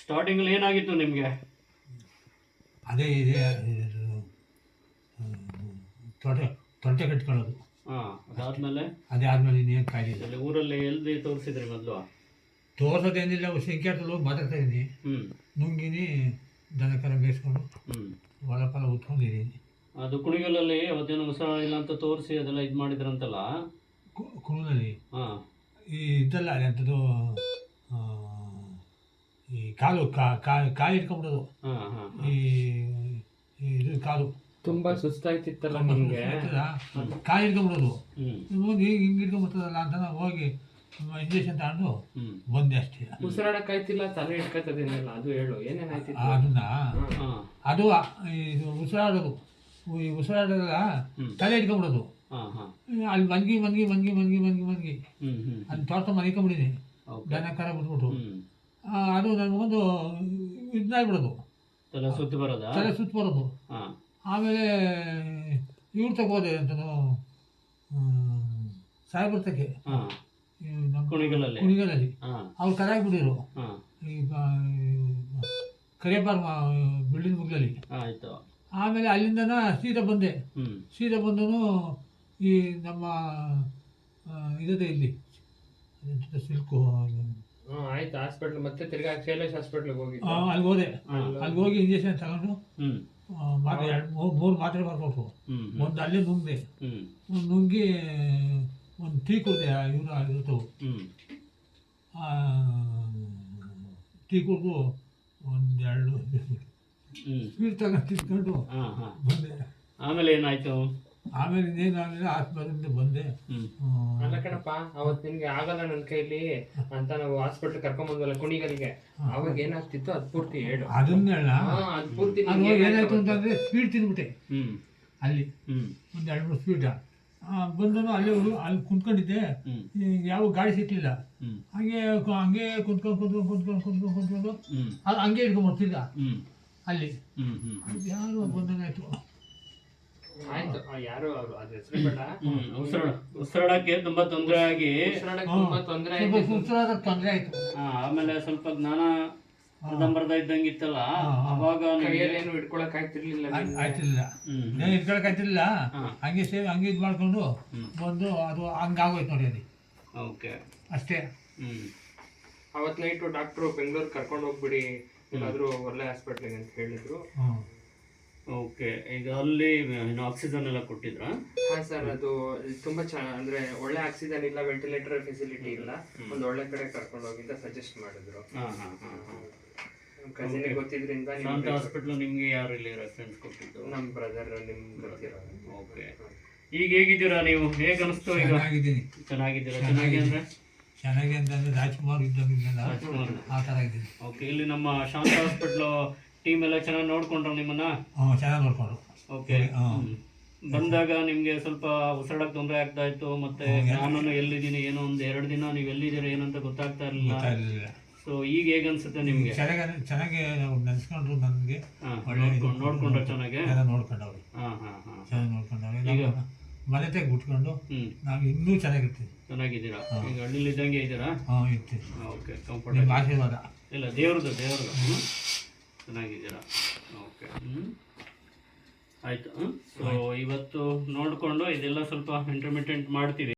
ಸ್ಟಾರ್ಟಿಂಗಲ್ಲಿ ಏನಾಗಿತ್ತು ನಿಮಗೆ? ಅದೇ ಇದೆ ತೊಡೆ ತೊಟ್ಟೆ ಕಟ್ಕೊಳ್ಳೋದು. ಹಾಂ, ಅದಾದ್ಮೇಲೆ ಅದೇ ಆದಮೇಲೆ ಇನ್ನೇನು ಕಾಯಿಲೆ ಇಲ್ಲ. ಊರಲ್ಲಿ ಎಲ್ಲಿ ತೋರಿಸಿದ್ರಿ ಮೊದಲು? ತೋರ್ಸೋದೇನಿಲ್ಲ, ಸಂಖ್ಯಾತಲ್ಲಿ ಹೋಗಿ ಮಾತಾಡ್ತಾ ಇದ್ದೀನಿ. ನುಂಗಿನಿ, ದನ ಕರ ಮೇಯಿಸ್ಕೊಂಡು ಹೊಲ ಫಲ ಉತ್ಕೊಂಡಿದ್ದೀನಿ. ಅದು ಕುಣಿಗಲಲ್ಲಿ ಅವತ್ತೇನು ಇಲ್ಲ ಅಂತ ತೋರಿಸಿ ಅದೆಲ್ಲ ಇದು ಮಾಡಿದ್ರಂತಲ್ಲ ಕುಣದಲ್ಲಿ. ಹಾಂ, ಈ ಇದಲ್ಲ ಎಂಥದ್ದು, ಈ ಕಾಲು ಕಾಲು ಇಟ್ಕೊಂಡ್ಬಿಡೋದು. ಈ ಇದು ಕಾಲು ತುಂಬಾ ಸುಸ್ತಾಯ್ತಿತ್ತಲ್ಲ ನಿಮಗೆ, ಕಾಲು ಇಟ್ಕೊಂಡ್ಬಿಡೋದು. ಹೋಗಿ ಹಿಂಗೆ ಇಟ್ಕೊಂಡ್ಬಿಡ್ತದಲ್ಲ ಅಂತ ನಾವು ಹೋಗಿ ಇಂಜೆಕ್ಷನ್ ತಗೊಂಡು ಬಂದೆ ಅಷ್ಟೇ. ಉಸಿರಾಡಕ್ಕಾಯ್ತಿಲ್ಲ, ತಲೆ ಹಿಡ್ಕತ್ತದೇನಿಲ್ಲ, ಅದು ಹೇಳು ಏನೇನಾಯ್ತಿತ್ತು ಅದನ್ನ. ಅದು ಇದು ಉಸಿರಾಡೋದು, ಈ ಉಸಿರಾಡೋದಲ್ಲ ತಲೆ ಇಟ್ಕೊಂಡ್ಬಿಡೋದು. ಅಲ್ಲಿ ಮನ್ಗಿ ಮನ್ಗಿ ಮನ್ಗಿ ಮನ್ಗಿ ಮನ್ಗಿ ಮನ್ಗಿ ಅಲ್ಲಿ ತೋಟ ಮನಿಕೊಂಬಿಡಿನಿ, ದನ ಕರ ಬಿಟ್ಬಿಟ್ಟು. ಅದು ನನಗೊಂದು ಇದಾಗ್ಬಿಡೋದು, ತಲೆ ಸುತ್ತಿ ಬರೋದು. ಆಮೇಲೆ ಇವ್ರು ತಗೋದೆ ಅಂತನೋ ಸಾಯ್ಬರ್ತಕ್ಕೆ ಕುಣಿಗಲಲ್ಲಿ ಅವ್ರು ಕರಾಗ್ಬಿಟ್ಟಿರು. ಈಗ ಕರಿಯಪ್ಪಾರ ಬಿಲ್ಡಿಂಗ್ ಮುಗ್ಲಲ್ಲಿ. ಆಮೇಲೆ ಅಲ್ಲಿಂದನ ಸೀದಾ ಬಂದನು ಈ ನಮ್ಮ ಇದದೆ ಇಲ್ಲಿ ಸಿಲ್ಕು. ಆಯ್ತು, ಹಾಸ್ಪಿಟ್ಲ್ ಮತ್ತೆ ತಿರ್ಗಾ ಶೈಲೇಶ್ ಹಾಸ್ಪಿಟ್ಲಿಗೆ ಹೋಗಿದ್ದು. ಅಲ್ಲಿ ಹೋಗಿ ಇಂಜೆಕ್ಷನ್ ತಗೊಂಡು ಮಾತ್ರೆ 3 ಮಾತ್ರೆ ಬರ್ಬೇಕು. ಒಂದು ಅಲ್ಲೇ ನುಂಗಿದೆ, ನುಂಗಿ ಒಂದು ಟೀ ಕುಡಿದೆ. ಇರ್ತವು ಟೀ ಕುಡಿದು 1-2 ಸ್ವೀಟ್ ತಗೊಂಡು ತಿನ್ಕೊಂಡು ಬಂದೆ. ಆಮೇಲೆ ಏನಾಯ್ತು? ಆಮೇಲೆ ಇನ್ನೇನಾಗಲಿಲ್ಲ, ಆಸ್ಪತ್ರೆಯಿಂದ ಬಂದೆ. ಅಲ್ಲ ಕಣಪ್ಪ, ಅವತ್ತು ನಿನ್ಗೆ ಆಗಲ್ಲ ನನ್ನ ಕೈಲಿ ಅಂತ ನಾವು ಹಾಸ್ಪಿಟ್ಲ್ ಕರ್ಕೊಂಡ್ಬಂದ್ವಲ್ಲ ಕುಣಿಗಲ್ಗೆ, ಅವಾಗ ಏನಾಗ್ತಿತ್ತು ಅದು ಪೂರ್ತಿ ಹೇಳು. ಅದನ್ನೆಲ್ಲ ಅದು ಪೂರ್ತಿ ಏನಾಯ್ತು ಅಂತಂದ್ರೆ ಸ್ವೀಟ್ ತಿಂದ್ಬಿಟ್ಟೆ ಅಲ್ಲಿ, 1-2 ಸ್ವೀಟ. ಬಂದನು ಅಲ್ಲಿ ಕುಂತ್ಕೊಂಡಿದ್ದೆ, ಯಾವ ಗಾಡಿ ಸಿಕ್ಲಿಲ್ಲ. ಹಂಗೆ ಕುಂತ್ಕೊಂಡು ಅದು ಹಂಗೆ ಇಟ್ಕೊಂಡ್ಬರ್ತಿದ್ದ ಅಲ್ಲಿ. ಯಾರು ಬಂದಂಗಾಯ್ತು. ಆಯ್ತು, ಯಾರು ಅವರು ಅದ್ರ ಹೆಸರು ಬೇಡ. ಉಸಿರಾಡಕ್ಕೆ ತುಂಬಾ ತೊಂದರೆ ಆಗಿ ತೊಂದರೆ ಆಯ್ತು. ಆಮೇಲೆ ಸ್ವಲ್ಪ ಜ್ಞಾನ ಅರ್ಧಂಬರ್ಧ ಇದ್ದಂಗಿತ್ತಲ್ಲ, ಅವಾಗ ಏನು ಹಿಡ್ಕೊಳಕ್ ಆಯ್ತಿರ್ಲಿಲ್ಲ. ಹಿಡ್ಕೊಳಕ್ ಆಯ್ತಿರ್ಲಿಲ್ಲ. ಹಂಗೆ ಹಂಗೆ ಇದು ಮಾಡ್ಕೊಂಡು ಬಂದು ಅದು ಹಂಗಾಗೋಯ್ತು ನೋಡಿ. ಅದು ಓಕೆ ಅಷ್ಟೇ. ಅವತ್ತು ನೈಟು ಡಾಕ್ಟ್ರು ಬೆಂಗಳೂರು ಕರ್ಕೊಂಡು ಹೋಗ್ಬಿಡಿ ಎಲ್ಲಾದ್ರೂ ಒಳ್ಳೆ ಹಾಸ್ಪಿಟ್ಲಿಗೆ ಅಂತ ಹೇಳಿದ್ರು. ಓಕೆ, ಈಗ ಅಲ್ಲಿ ಆಕ್ಸಿಜನ್ ಎಲ್ಲ ಕೊಟ್ಟಿದ್ರಾ? ಹಾ ಸರ್, ಅದು ತುಂಬಾ ಅಂದ್ರೆ ಒಳ್ಳೆ ಆಕ್ಸಿಜನ್ ಇಲ್ಲ, ವೆಂಟಿಲೇಟರ್ ಫೆಸಿಲಿಟಿ ಇಲ್ಲ, ಒಂದು ಒಳ್ಳೆ ಕಡೆ ಕರ್ಕೊಂಡು ಹೋಗಿದ್ದ ಸಜೆಸ್ಟ್ ಮಾಡಿದ್ರು. ಕಸಿನ್ ಗೊತ್ತಿದ್ರಿಂದ. ಹಾಸ್ಪಿಟಲ್ ನಿಮ್ಗೆ ಯಾರು ಇಲ್ಲಿ ರೆಫರೆನ್ಸ್ ಕೊಟ್ಟಿದ್ದು? ನಮ್ಮ ಬ್ರದರ್, ನಿಮ್ ಗೊತ್ತಿರೋ. ಓಕೆ, ಈಗ ಹೇಗಿದ್ದೀರಾ ನೀವು? ಹೇಗೆ ಅನಿಸ್ತು ಈಗ? ಚೆನ್ನಾಗಿದ್ದೀರಾ? ಚೆನ್ನಾಗಿ ಅಂತಂದ್ರೆ ರಾಜ್ಕುಮಾರ್ ಇದ್ದಂಗಿಲ್ಲ, ಆ ಥರ ಇದ್ದೀನಿ. ಓಕೆ, ಇಲ್ಲಿ ನಮ್ಮ ಶಾಂತ ಹಾಸ್ಪಿಟ್ಲು ಟೀಮ್ ಎಲ್ಲ ಚೆನ್ನಾಗಿ ನೋಡ್ಕೊಂಡ್ರು ನಿಮ್ಮನ್ನ? ಚೆನ್ನಾಗಿ ನೋಡ್ಕೊಂಡ್ರು. ಓಕೆ, ಬಂದಾಗ ನಿಮ್ಗೆ ಸ್ವಲ್ಪ ಉಸಿರಾಡಕ್ಕೆ ತೊಂದರೆ ಆಗ್ತಾ ಇತ್ತು, ಮತ್ತೆ ನಾನು ಎಲ್ಲಿದ್ದೀನಿ ಏನೋ ಒಂದು 2 ದಿನ ನೀವು ಎಲ್ಲಿದ್ದೀರಾ ಏನಂತ ಗೊತ್ತಾಗ್ತಾ ಇರಲಿಲ್ಲ. ಸೊ ಈಗ ಹೇಗೆ ಅನ್ಸುತ್ತೆ ನಿಮ್ಗೆ? ಚೆನ್ನಾಗಿ ನೆನೆಸ್ಕೊಂಡ್ರು, ನನಗೆ ನೋಡ್ಕೊಂಡ್ರು, ಚೆನ್ನಾಗಿ ನೋಡ್ಕೊಂಡವ್ರು. ಚೆನ್ನಾಗಿ ನೋಡ್ಕೊಂಡವ್ರು. ಈಗ ಮನೆ ತೆಗೆ ಬಿಟ್ಕೊಂಡು ನಾವು ಇನ್ನೂ ಚೆನ್ನಾಗಿದ್ದೀರಾ? ಈಗ ಹಳ್ಳಿಲಿ ಇದ್ದಂಗೆ ಇದ್ದೀರಾ? ಇರ್ತೀವಿ. Okay, comfortable. ಆಶೀರ್ವಾದ ಇಲ್ಲ, ದೇವ್ರದ್ದು ಚೆನ್ನಾಗಿದ್ದೀರಾ? ಓಕೆ, ಆಯಿತು. ಸೊ ಇವತ್ತು ನೋಡಿಕೊಂಡು ಇದೆಲ್ಲ ಸ್ವಲ್ಪ ಇಂಟರ್ಮಿಟೆಂಟ್ ಮಾಡ್ತೀವಿ.